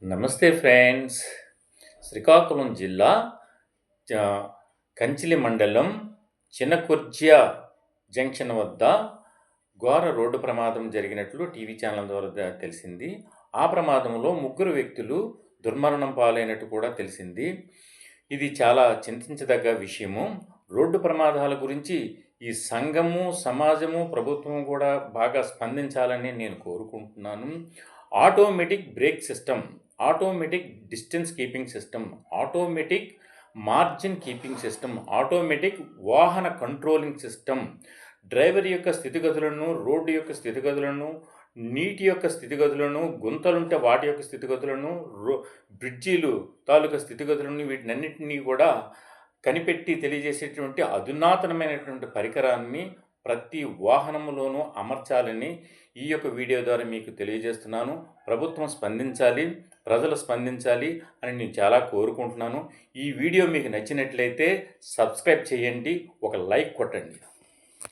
నమస్తే ఫ్రెండ్స్. శ్రీకాకుళం జిల్లా చ కంచిలి మండలం చినకుర్జ్య జంక్షన్ వద్ద ఘోర రోడ్డు ప్రమాదం జరిగినట్లు టీవీ ఛానల్ ద్వారా తెలిసింది. ఆ ప్రమాదంలో ముగ్గురు వ్యక్తులు దుర్మరణం పాలైనట్టు కూడా తెలిసింది. ఇది చాలా చింతించదగ్గ విషయము. రోడ్డు ప్రమాదాల గురించి ఈ సంఘము, సమాజము, ప్రభుత్వం కూడా బాగా స్పందించాలని నేను కోరుకుంటున్నాను. Automatic break system, automatic distance keeping system, automatic margin keeping system, automatic వాహన కంట్రోలింగ్ సిస్టమ్, డ్రైవర్ యొక్క స్థితిగతులను, రోడ్డు యొక్క స్థితిగతులను, నీటి యొక్క స్థితిగతులను, గుంతలుంటే వాటి యొక్క స్థితిగతులను, బ్రిడ్జీలు తాలూకా స్థితిగతులను, వీటినన్నింటినీ కూడా కనిపెట్టి తెలియజేసేటువంటి అధునాతనమైనటువంటి పరికరాన్ని ప్రతి వాహనములోనూ అమర్చాలని ఈ యొక్క వీడియో ద్వారా మీకు తెలియజేస్తున్నాను. ప్రభుత్వం స్పందించాలి, ప్రజలు స్పందించాలి అని నేను చాలా కోరుకుంటున్నాను. ఈ వీడియో మీకు నచ్చినట్లయితే సబ్స్క్రైబ్ చేయండి, ఒక లైక్ కొట్టండి.